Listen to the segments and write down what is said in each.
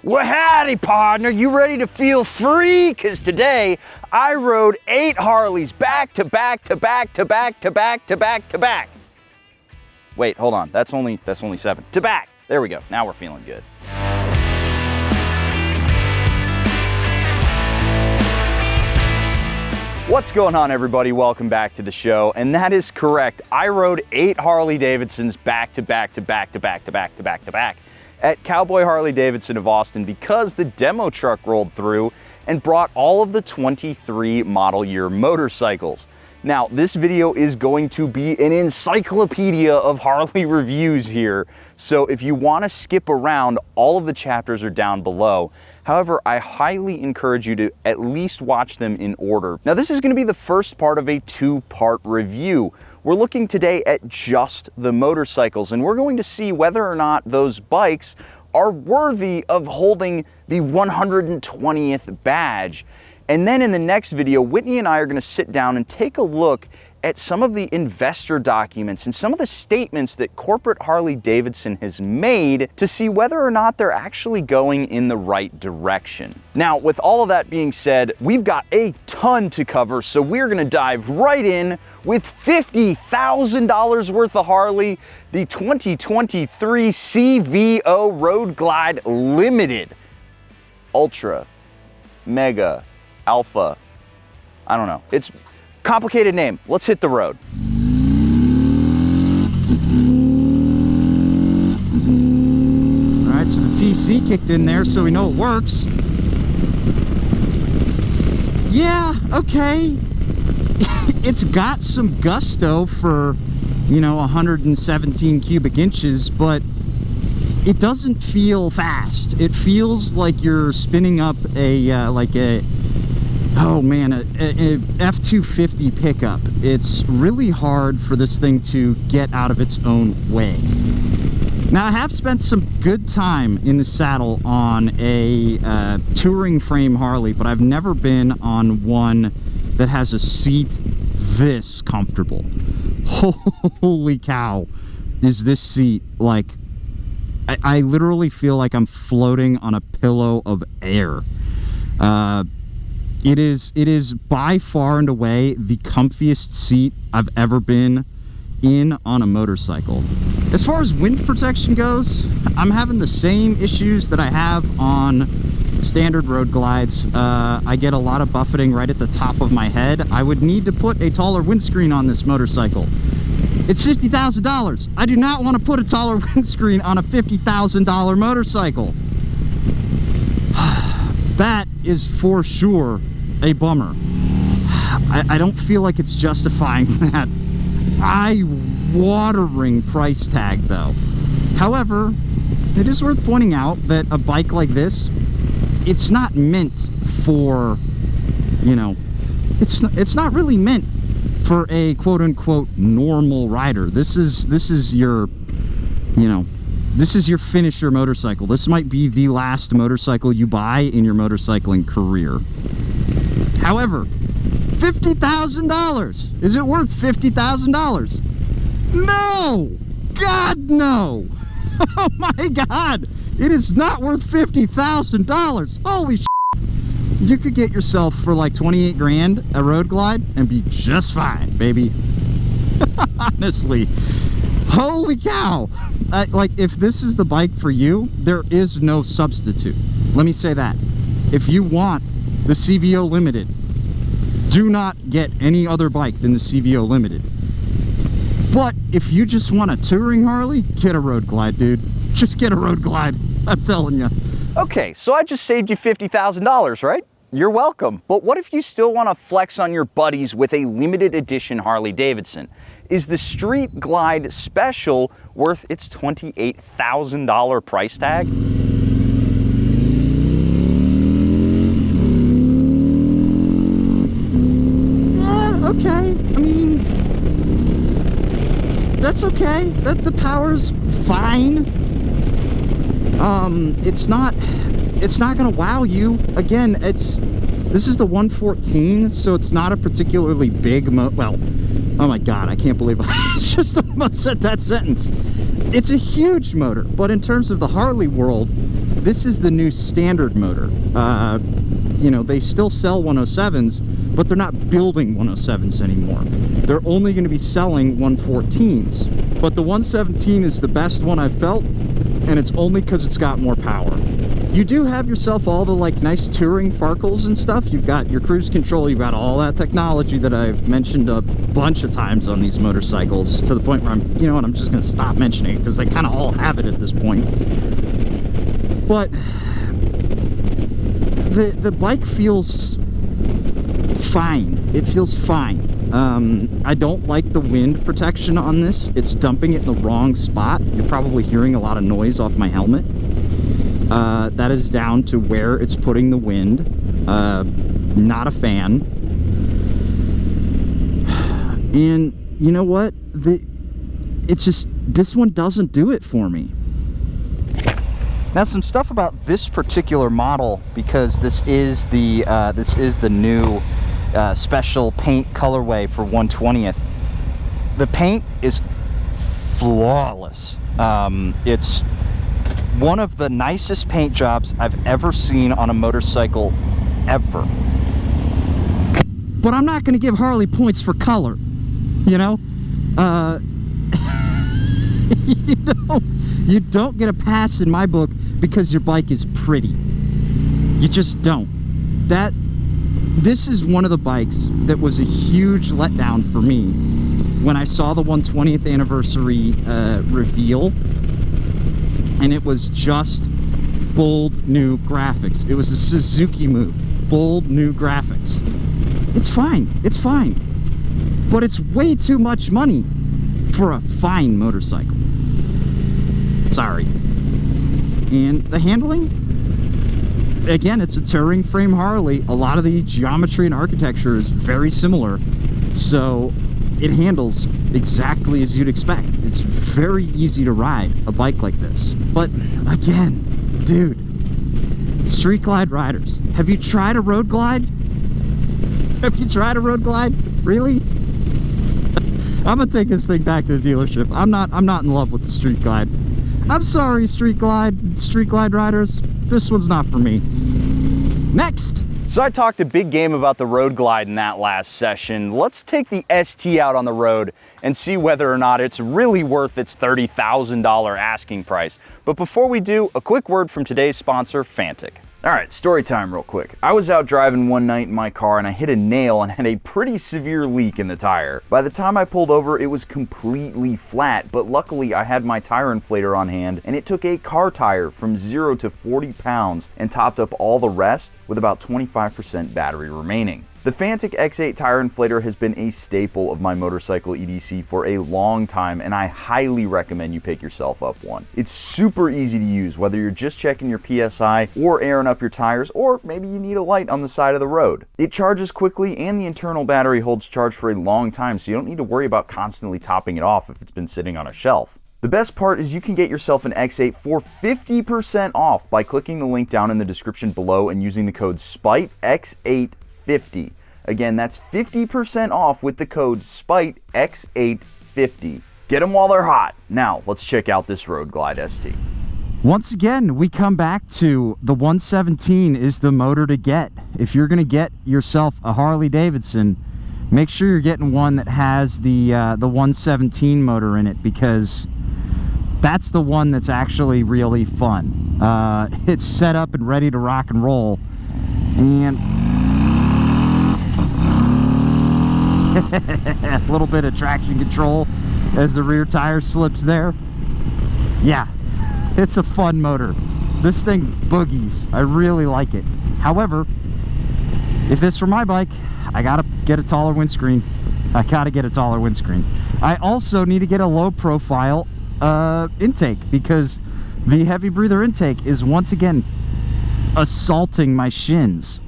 Well, howdy, partner. You ready to feel free? Because today I rode 8 Harleys back to back to back to back to back to back to back. Wait, hold on. That's only 7. To back. There we go. Now we're feeling good. What's going on, everybody? Welcome back to the show. And that is correct. I rode 8 Harley Davidsons back to back to back to back to back to back to back at Cowboy Harley Davidson of Austin because the demo truck rolled through and brought all of the 23 model year motorcycles. Now, this video is going to be an encyclopedia of Harley reviews here. So if you want to skip around, all of the chapters are down below. However, I highly encourage you to at least watch them in order. Now, this is going to be the first part of a 2-part review. We're looking today at just the motorcycles, and we're going to see whether or not those bikes are worthy of holding the 120th badge. And then in the next video, Whitney and I are going to sit down and take a look at some of the investor documents and some of the statements that corporate Harley Davidson has made to see whether or not they're actually going in the right direction. Now, with all of that being said, we've got a ton to cover, so we're going to dive right in with $50,000 worth of Harley, the 2023 CVO Road Glide Limited Ultra Mega Alpha. I don't know. It's complicated name. Let's hit the road. All right, so the TC kicked in there, so we know it works. Yeah, okay. It's got some gusto for, you know, 117 cubic inches, but it doesn't feel fast. It feels like you're spinning up a oh man, a F-250 pickup. It's really hard for this thing to get out of its own way. Now, I have spent some good time in the saddle on a touring frame Harley, but I've never been on one that has a seat this comfortable. Holy cow, is this seat like... I literally feel like I'm floating on a pillow of air. It is by far and away the comfiest seat I've ever been in on a motorcycle. As far as wind protection goes, I'm having the same issues that I have on standard road glides. I get a lot of buffeting right at the top of my head. I would need to put a taller windscreen on this motorcycle. It's $50,000. I do not want to put a taller windscreen on a $50,000 motorcycle. That is for sure a bummer. I don't feel like it's justifying that eye-watering price tag, though. However, it is worth pointing out that a bike like this, it's not meant for, you know, it's not really meant for a quote-unquote normal rider. This is your, you know, this is your finisher motorcycle. This might be the last motorcycle you buy in your motorcycling career. However, $50,000. Is it worth $50,000? No! God, no! Oh my God! It is not worth $50,000. Holy shit! You could get yourself for like 28 grand a road glide and be just fine, baby. Honestly, holy cow. Like, if this is the bike for you, there is no substitute. Let me say that. If you want the CVO Limited, do not get any other bike than the CVO Limited. But if you just want a touring Harley, get a road glide, dude. Just get a road glide. I'm telling you. Okay, so I just saved you $50,000, right? You're welcome. But what if you still want to flex on your buddies with a limited edition Harley Davidson? Is the Street Glide Special worth its $28,000 price tag? Yeah, okay. I mean, that's okay. The power's fine. It's not gonna wow you. Again, this is the 114, so it's not a particularly big well, oh my God, I can't believe I just almost said that sentence. It's a huge motor, but in terms of the Harley world, this is the new standard motor. You know, they still sell 107s, but they're not building 107s anymore. They're only going to be selling 114s. But the 117 is the best one I've felt, and it's only because it's got more power. You do have yourself all the like nice touring farkles and stuff. You've got your cruise control, you've got all that technology that I've mentioned a bunch of times on these motorcycles, to the point where I'm, you know what, I'm just going to stop mentioning it because they kind of all have it at this point. But the bike feels fine. It feels fine. I don't like the wind protection on this. It's dumping it in the wrong spot. You're probably hearing a lot of noise off my helmet. That is down to where it's putting the wind. Not a fan. And you know what? It's just, this one doesn't do it for me. Now, some stuff about this particular model, because this is the new special paint colorway for 120th. The paint is flawless. It's one of the nicest paint jobs I've ever seen on a motorcycle ever. But I'm not going to give Harley points for color, you know? You don't get a pass in my book because your bike is pretty. You just don't. This is one of the bikes that was a huge letdown for me when I saw the 120th anniversary reveal, and it was just bold new graphics. It was a Suzuki move, bold new graphics. It's fine, but it's way too much money for a fine motorcycle. Sorry. And the handling, again, it's a touring frame Harley. A lot of the geometry and architecture is very similar, so it handles exactly as you'd expect. It's very easy to ride a bike like this. But again, dude, street glide riders, have you tried a road glide? Have you tried a road glide? Really? I'm gonna take this thing back to the dealership. I'm not in love with the street glide. I'm sorry, street glide riders. This one's not for me. Next. So I talked a big game about the road glide in that last session. Let's take the ST out on the road and see whether or not it's really worth its $30,000 asking price. But before we do, a quick word from today's sponsor, Fantic. All right, story time real quick. I was out driving one night in my car and I hit a nail and had a pretty severe leak in the tire. By the time I pulled over, it was completely flat, but luckily I had my tire inflator on hand, and it took a car tire from 0 to 40 pounds and topped up all the rest with about 25% battery remaining. The Fantic X8 tire inflator has been a staple of my motorcycle EDC for a long time, and I highly recommend you pick yourself up one. It's super easy to use, whether you're just checking your PSI or airing up your tires, or maybe you need a light on the side of the road. It charges quickly, and the internal battery holds charge for a long time, so you don't need to worry about constantly topping it off if it's been sitting on a shelf. The best part is you can get yourself an X8 for 50% off by clicking the link down in the description below and using the code SPITEX850. Again, that's 50% off with the code SPITEX850. Get them while they're hot. Now, let's check out this Road Glide ST. Once again, we come back to the 117 is the motor to get. If you're going to get yourself a Harley Davidson, make sure you're getting one that has the 117 motor in it, because that's the one that's actually really fun. It's set up and ready to rock and roll, and a little bit of traction control as the rear tire slips there. Yeah, it's a fun motor. This thing boogies. I really like it. However, if this were my bike, I gotta get a taller windscreen. I also need to get a low profile intake, because the heavy breather intake is once again assaulting my shins,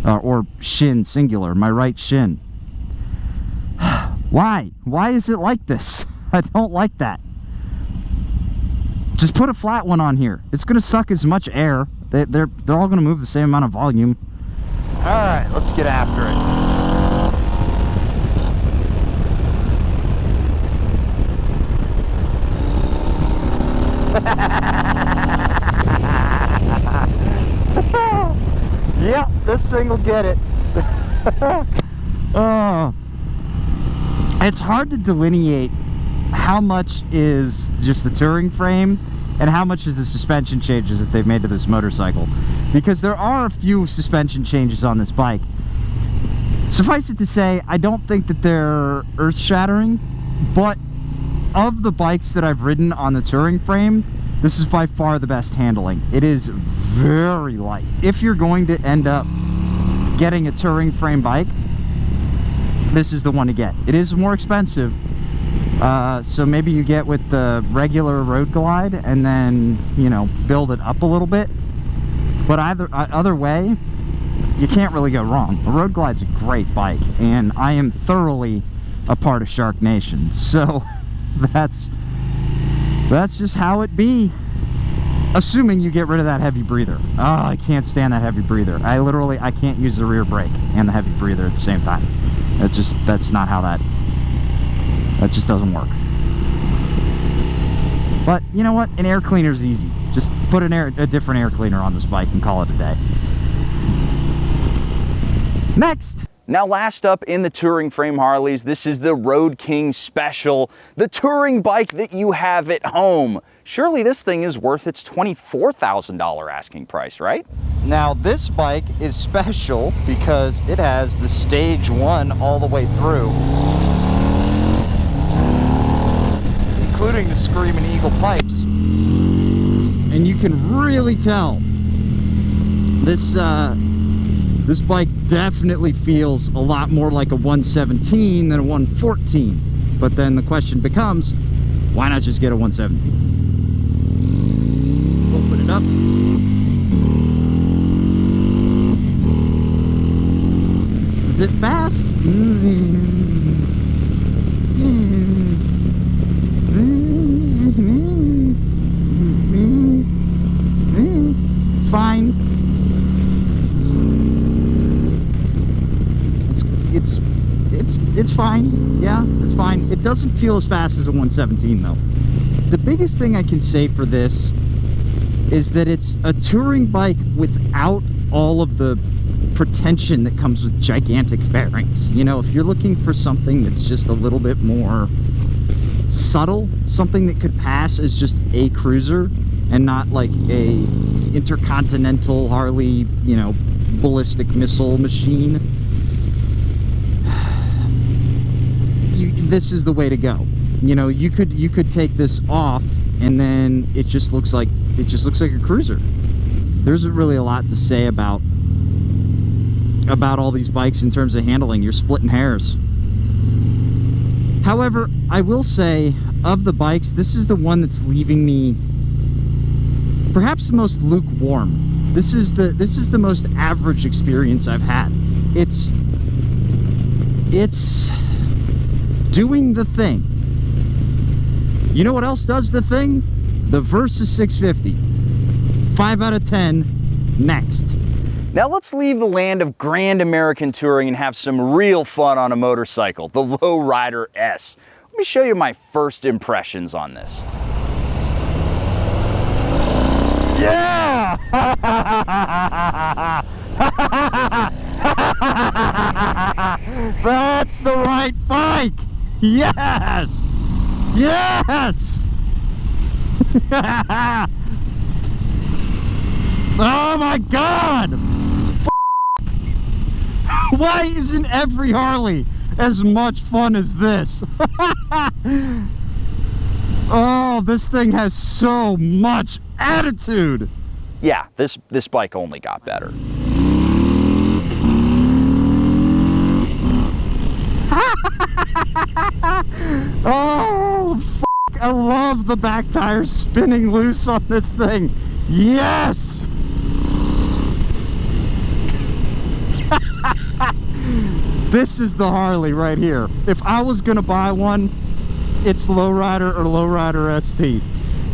or shin singular, my right shin. Why is it like this? I don't like that. Just put a flat one on here. It's gonna suck as much air. They're all gonna move the same amount of volume. All right, let's get after it. Yeah, this thing will get it. Oh, it's hard to delineate how much is just the touring frame and how much is the suspension changes that they've made to this motorcycle, because there are a few suspension changes on this bike. Suffice it to say, I don't think that they're earth-shattering, but of the bikes that I've ridden on the touring frame, this is by far the best handling. It is very light. If you're going to end up getting a touring frame bike, this is the one to get. It is more expensive, so maybe you get with the regular Road Glide and then, you know, build it up a little bit. But either way, you can't really go wrong. The Road Glide's a great bike, and I am thoroughly a part of Shark Nation, so that's just how it be. Assuming you get rid of that heavy breather. Oh, I can't stand that heavy breather. I can't use the rear brake and the heavy breather at the same time. That's not how that just doesn't work. But you know what? An air cleaner is easy. Just put a different air cleaner on this bike and call it a day. Next. Now, last up in the touring frame Harleys, this is the Road King Special, the touring bike that you have at home. Surely this thing is worth its $24,000 asking price, right? Now, this bike is special because it has the stage 1 all the way through, including the Screaming Eagle pipes. And you can really tell this bike definitely feels a lot more like a 117 than a 114. But then the question becomes, why not just get a 117? Open it up. Is it fast? It's fine. It's fine. Yeah, it's fine. It doesn't feel as fast as a 117 though. The biggest thing I can say for this is that it's a touring bike without all of the pretension that comes with gigantic fairings. You know, if you're looking for something that's just a little bit more subtle, something that could pass as just a cruiser and not like a intercontinental Harley, you know, ballistic missile machine, this is the way to go. You know, you could take this off and then it just looks like a cruiser. There isn't really a lot to say about all these bikes in terms of handling. You're splitting hairs. However, I will say, of the bikes, this is the one that's leaving me perhaps the most lukewarm. This is the most average experience I've had. It's doing the thing. You know what else does the thing? The Versus 650. 5 out of 10. Next. Now let's leave the land of grand American touring and have some real fun on a motorcycle, the Lowrider S. Let me show you my first impressions on this. Yeah! That's the right bike! Yes! Yes! Oh my God! Why isn't every Harley as much fun as this? Oh, this thing has so much attitude. Yeah, this bike only got better. Oh, f***, I love the back tires spinning loose on this thing. Yes! This is the Harley right here. If I was gonna buy one, it's Lowrider or Lowrider ST.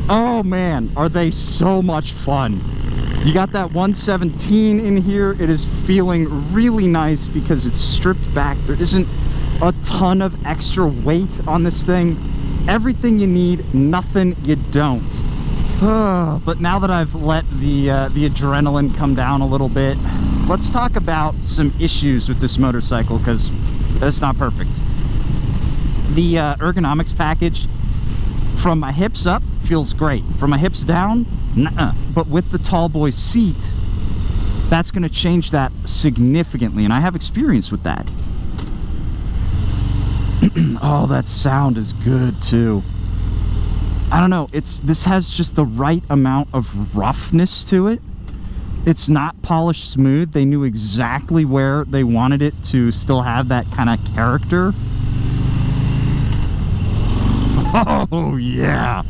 Oh man, are they so much fun. You got that 117 in here. It is feeling really nice because it's stripped back. There isn't a ton of extra weight on this thing. Everything you need, nothing you don't. But now that I've let the adrenaline come down a little bit, let's talk about some issues with this motorcycle, because it's not perfect. The ergonomics package from my hips up feels great. From my hips down, nuh-uh. But with the tall boy seat, that's going to change that significantly, and I have experience with that. Oh, that sound is good too. I don't know, this has just the right amount of roughness to it. It's not polished smooth. They knew exactly where they wanted it to still have that kind of character. Oh yeah,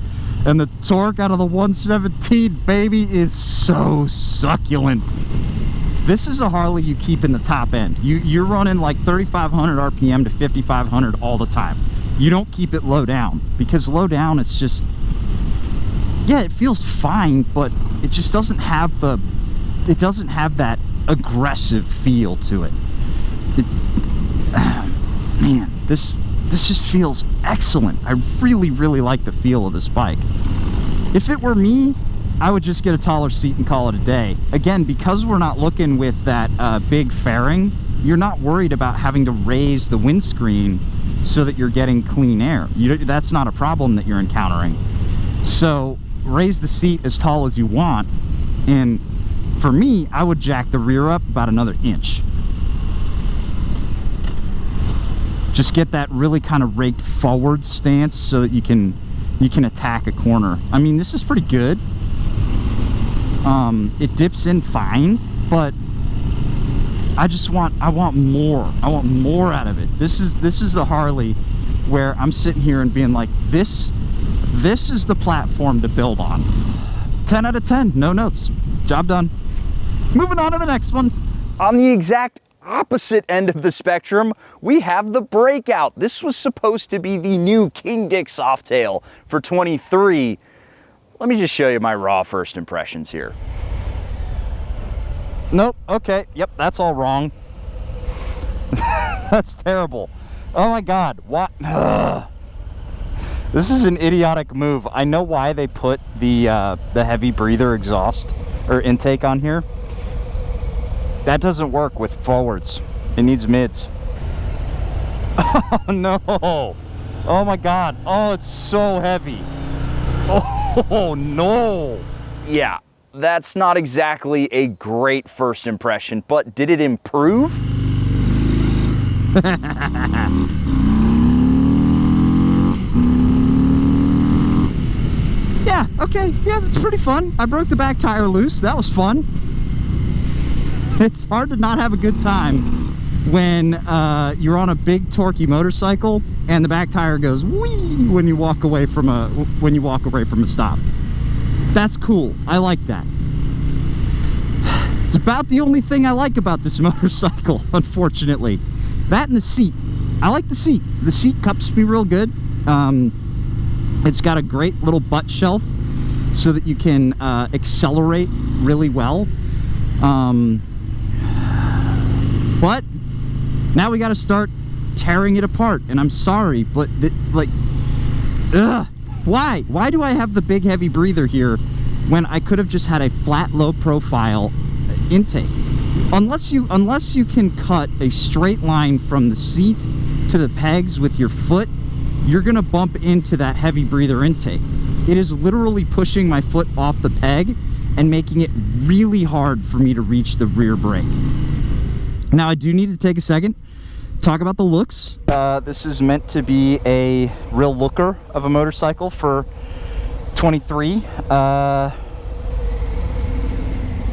and the torque out of the 117, baby, is so succulent. This is a Harley you keep in the top end. You're running like 3,500 RPM to 5,500 all the time. You don't keep it low down, because low down it's just, yeah, it feels fine, but it just doesn't have the, it doesn't have that aggressive feel to it. Man, this just feels excellent. I really, really like the feel of this bike. If it were me, I would just get a taller seat and call it a day. Again, because we're not looking with that big fairing, you're not worried about having to raise the windscreen so that you're getting clean air. That's not a problem that you're encountering. So raise the seat as tall as you want, and for me, I would jack the rear up about another inch. Just get that really kind of raked forward stance so that you can attack a corner. I mean, this is pretty good. It dips in fine, but I want more. I want more out of it. This is the Harley where I'm sitting here and being like, this is the platform to build on. 10 out of 10, no notes. Job done. Moving on to the next one. On the exact opposite end of the spectrum, we have the Breakout. This was supposed to be the new King Dick Softail for 23. Let me just show you my raw first impressions here. Nope, okay, yep, that's all wrong. That's terrible. Oh my God, what? Ugh. This is an idiotic move. I know why they put the heavy breather exhaust or intake on here. That doesn't work with forwards. It needs mids. Oh no. Oh my God. Oh, it's so heavy. Oh no. Yeah, that's not exactly a great first impression, but did it improve? Yeah, okay, yeah, it's pretty fun. I broke the back tire loose. That was fun. It's hard to not have a good time when you're on a big torquey motorcycle and the back tire goes whee when you walk away from a stop. That's cool. I like that. It's about the only thing I like about this motorcycle, unfortunately. That and the seat. I like the seat. The seat cups me real good. It's got a great little butt shelf so that you can accelerate really well. But now we got to start tearing it apart, and I'm sorry, but why do I have the big heavy breather here when I could have just had a flat low profile intake? Unless you can cut a straight line from the seat to the pegs with your foot, you're gonna bump into that heavy breather intake. It is literally pushing my foot off the peg and making it really hard for me to reach the rear brake. Now I do need to take a second, talk about the looks. This is meant to be a real looker of a motorcycle for 23.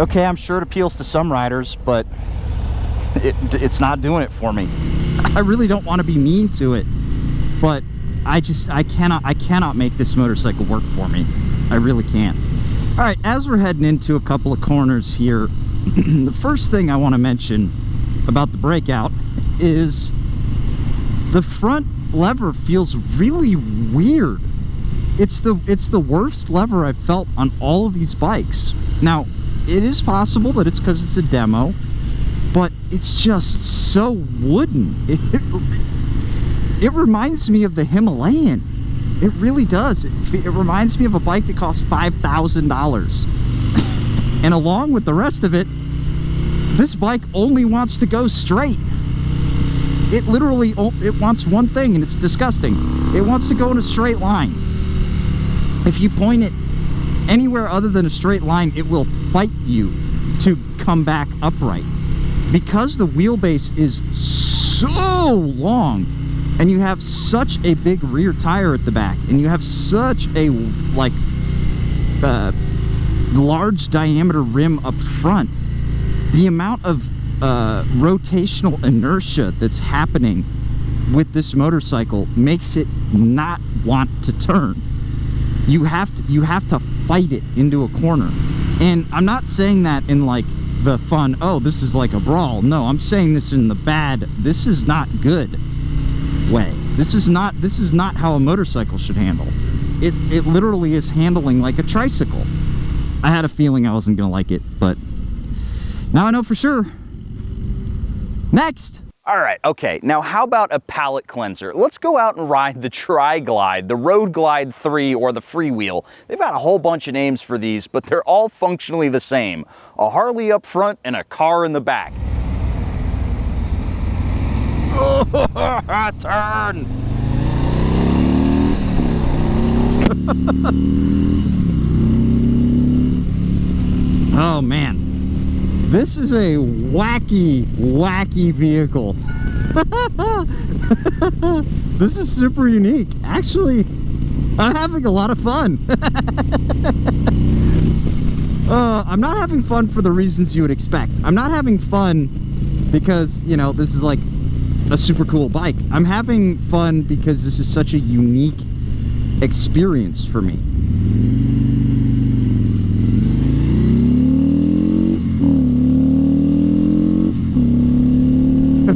Okay, I'm sure it appeals to some riders, but it's not doing it for me. I really don't want to be mean to it, but I cannot make this motorcycle work for me. I really can't. All right, as we're heading into a couple of corners here, the first thing I want to mention about the Breakout is the front lever feels really weird. It's the worst lever I've felt on all of these bikes. Now, it is possible that it's because it's a demo, but it's just so wooden. It reminds me of the Himalayan. It really does. It reminds me of a bike that costs $5,000. And along with the rest of it, This bike only wants to go straight. It literally, it wants one thing, and it's disgusting. It wants to go in a straight line. If you point it anywhere other than a straight line, it will fight you to come back upright. Because the wheelbase is so long, and you have such a big rear tire at the back, and you have such a like large diameter rim up front, the amount of rotational inertia that's happening with this motorcycle makes it not want to turn. You have to fight it into a corner. And I'm not saying that in like the fun, oh, this is like a brawl. No, I'm saying this in the bad, this is not good way. This is not how a motorcycle should handle. It literally is handling like a tricycle. I had a feeling I wasn't gonna like it, but now I know for sure. Next. All right, okay, now how about a palate cleanser? Let's go out and ride the Tri-Glide, the Road Glide 3, or the Freewheel. They've got a whole bunch of names for these, but they're all functionally the same. A Harley up front and a car in the back. Turn! Oh man. This is a wacky, wacky vehicle. This is super unique. Actually, I'm having a lot of fun. I'm not having fun for the reasons you would expect. I'm not having fun because, you know, this is like a super cool bike. I'm having fun because this is such a unique experience for me.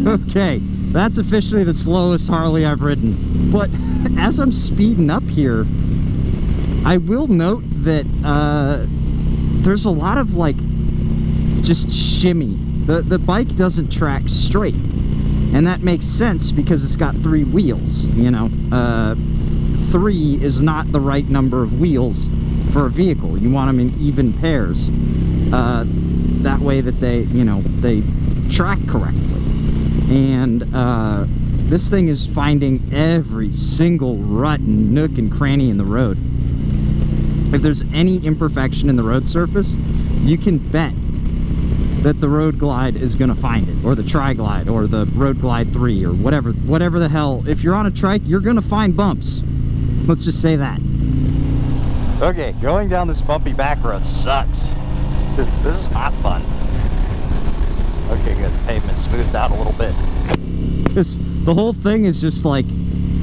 Okay, that's officially the slowest Harley I've ridden. But as I'm speeding up here, I will note that there's a lot of like just shimmy. The bike doesn't track straight, and that makes sense because it's got 3 wheels. You know, 3 is not the right number of wheels for a vehicle. You want them in even pairs. That way that they, you know, they track correctly. And this thing is finding every single rut and nook and cranny in the road. If there's any imperfection in the road surface, you can bet that the Road Glide is going to find it, or the Tri-Glide, or the Road Glide 3, or whatever the hell. If you're on a trike, you're going to find bumps. Let's just say that. Okay, going down this bumpy back road sucks. This is not fun. Okay, good. Pavement smoothed out a little bit. Because the whole thing is just like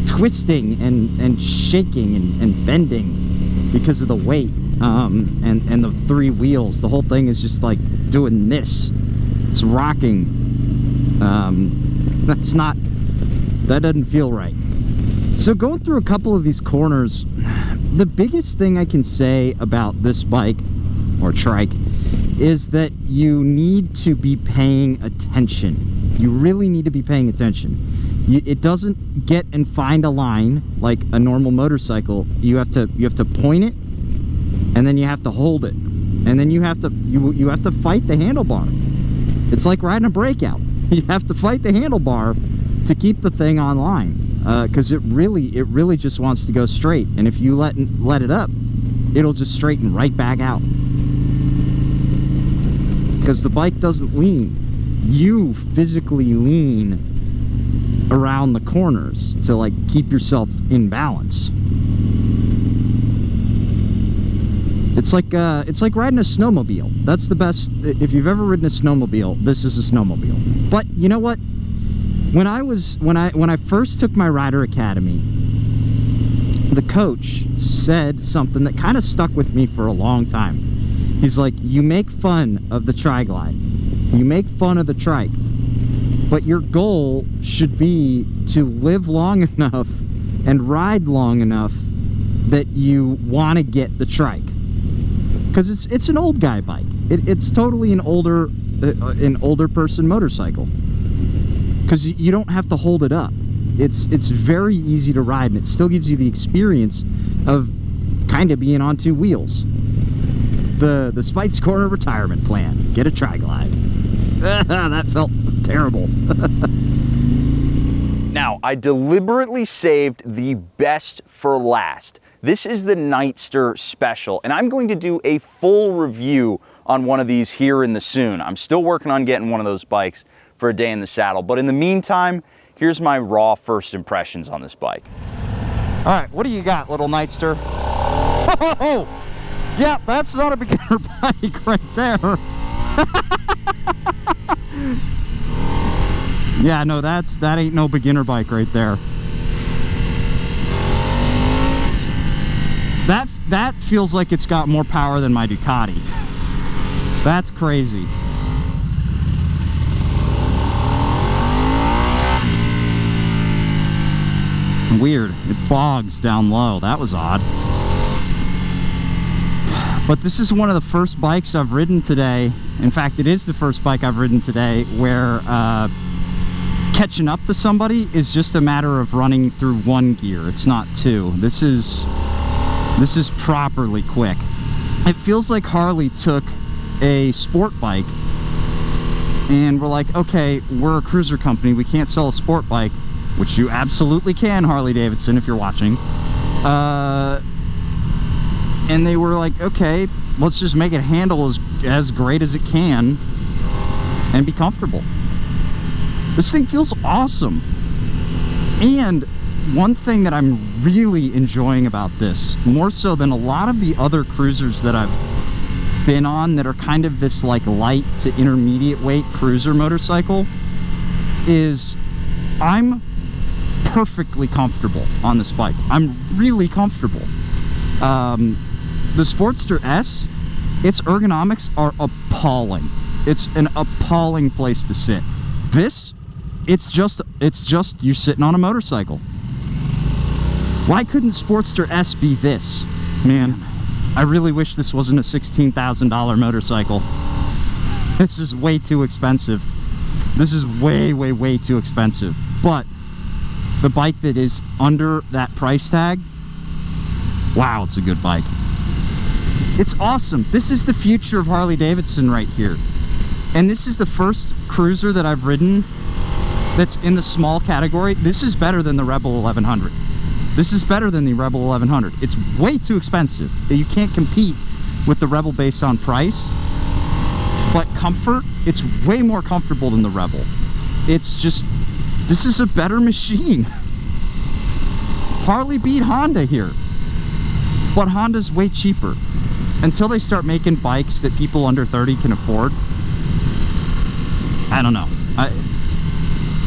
twisting and shaking and bending because of the weight and the 3 wheels. The whole thing is just like doing this. It's rocking. That doesn't feel right. So going through a couple of these corners, the biggest thing I can say about this bike or trike is that you need to be paying attention. You really need to be paying attention. It doesn't get and find a line like a normal motorcycle. You have to point it, and then you have to hold it, and then you have to fight the handlebar. It's like riding a Breakout. You have to fight the handlebar to keep the thing on line, because it really just wants to go straight. And if you let it up, it'll just straighten right back out. Because the bike doesn't lean. You physically lean around the corners to like keep yourself in balance. It's like riding a snowmobile. That's the best. If you've ever ridden a snowmobile, this is a snowmobile. But you know what? When I first took my rider academy, the coach said something that kind of stuck with me for a long time. He's like, you make fun of the Tri-Glide, you make fun of the trike, but your goal should be to live long enough and ride long enough that you want to get the trike. Because it's an old guy bike. It's totally an older person motorcycle. Because you don't have to hold it up. It's very easy to ride, and it still gives you the experience of kind of being on 2 wheels. The Spikes Corner retirement plan. Get a Tri-Glide. That felt terrible. Now, I deliberately saved the best for last. This is the Nightster Special, and I'm going to do a full review on one of these here in the soon. I'm still working on getting one of those bikes for a day in the saddle, but in the meantime, here's my raw first impressions on this bike. All right, what do you got, little Nightster? Oh, yeah, that's not a beginner bike right there. Yeah, no, that ain't no beginner bike right there. That feels like it's got more power than my Ducati. That's crazy. Weird. It bogs down low. That was odd. But this is one of the first bikes I've ridden today. In fact, it is the first bike I've ridden today where catching up to somebody is just a matter of running through one gear. It's not two. This is properly quick. It feels like Harley took a sport bike and we're like, okay, we're a cruiser company, we can't sell a sport bike, which you absolutely can, Harley Davidson, if you're watching. And they were like, okay, let's just make it handle as great as it can and be comfortable. This thing feels awesome. And one thing that I'm really enjoying about this, more so than a lot of the other cruisers that I've been on that are kind of this like light to intermediate weight cruiser motorcycle, is I'm perfectly comfortable on this bike. I'm really comfortable. The Sportster S, its ergonomics are appalling. It's an appalling place to sit. This, it's just you sitting on a motorcycle. Why couldn't Sportster S be this? Man, I really wish this wasn't a $16,000 motorcycle. This is way too expensive. This is way, way, way too expensive. But the bike that is under that price tag, wow, it's a good bike. It's awesome. This is the future of Harley Davidson right here. And this is the first cruiser that I've ridden that's in the small category. This is better than the Rebel 1100. This is better than the Rebel 1100. It's way too expensive. You can't compete with the Rebel based on price. But comfort, it's way more comfortable than the Rebel. It's just, this is a better machine. Harley beat Honda here. But Honda's way cheaper. Until they start making bikes that people under 30 can afford, I don't know.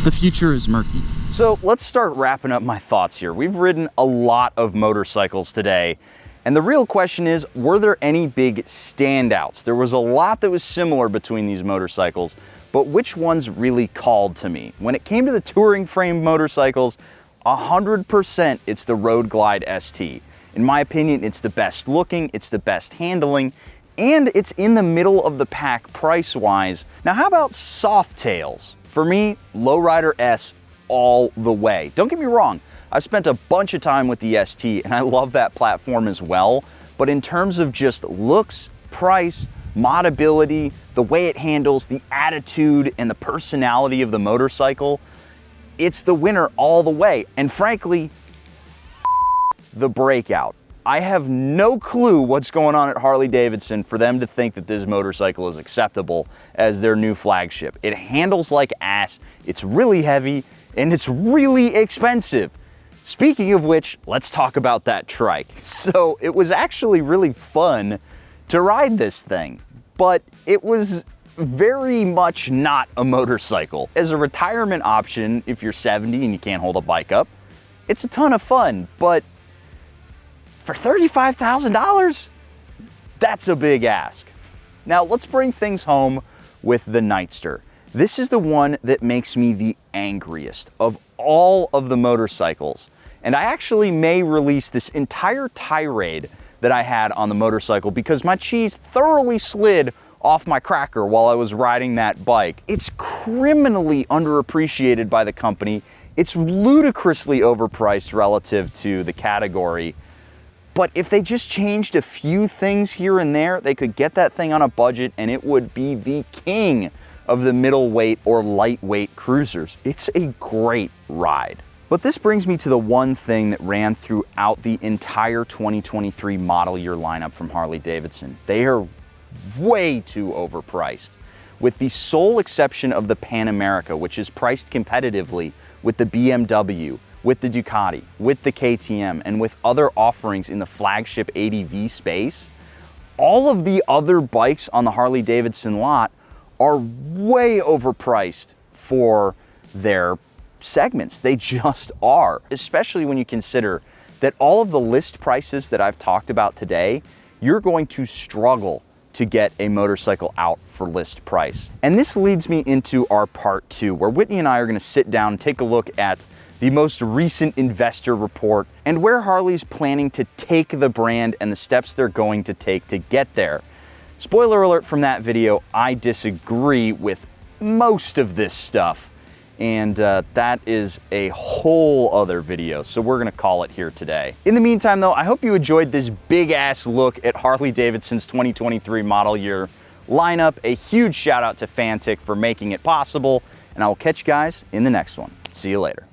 The future is murky. So let's start wrapping up my thoughts here. We've ridden a lot of motorcycles today, and the real question is, were there any big standouts? There was a lot that was similar between these motorcycles, but which ones really called to me? When it came to the touring frame motorcycles, 100% it's the Road Glide ST. In my opinion, it's the best looking, it's the best handling, and it's in the middle of the pack price-wise. Now, how about Softails? For me, Lowrider S all the way. Don't get me wrong, I've spent a bunch of time with the ST, and I love that platform as well, but in terms of just looks, price, modability, the way it handles, the attitude, and the personality of the motorcycle, it's the winner all the way. And frankly, the Breakout. I have no clue what's going on at Harley Davidson for them to think that this motorcycle is acceptable as their new flagship. It handles like ass, it's really heavy, and it's really expensive. Speaking of which, let's talk about that Trike. So it was actually really fun to ride this thing, but it was very much not a motorcycle. As a retirement option, if you're 70 and you can't hold a bike up, it's a ton of fun, but for $35,000, that's a big ask. Now let's bring things home with the Nightster. This is the one that makes me the angriest of all of the motorcycles. And I actually may release this entire tirade that I had on the motorcycle because my cheese thoroughly slid off my cracker while I was riding that bike. It's criminally underappreciated by the company. It's ludicrously overpriced relative to the category. But if they just changed a few things here and there, they could get that thing on a budget and it would be the king of the middleweight or lightweight cruisers. It's a great ride. But this brings me to the one thing that ran throughout the entire 2023 model year lineup from Harley-Davidson. They are way too overpriced, with the sole exception of the Pan America, which is priced competitively with the BMW, with the Ducati, with the KTM, and with other offerings in the flagship ADV space. All of the other bikes on the Harley-Davidson lot are way overpriced for their segments. They just are, especially when you consider that all of the list prices that I've talked about today, you're going to struggle to get a motorcycle out for list price. And this leads me into our part 2, where Whitney and I are going to sit down and take a look at the most recent investor report and where Harley's planning to take the brand and the steps they're going to take to get there. Spoiler alert from that video, I disagree with most of this stuff. And that is a whole other video, so we're gonna call it here today. In the meantime though, I hope you enjoyed this big ass look at Harley-Davidson's 2023 model year lineup. A huge shout out to Fantic for making it possible, and I will catch you guys in the next one. See you later.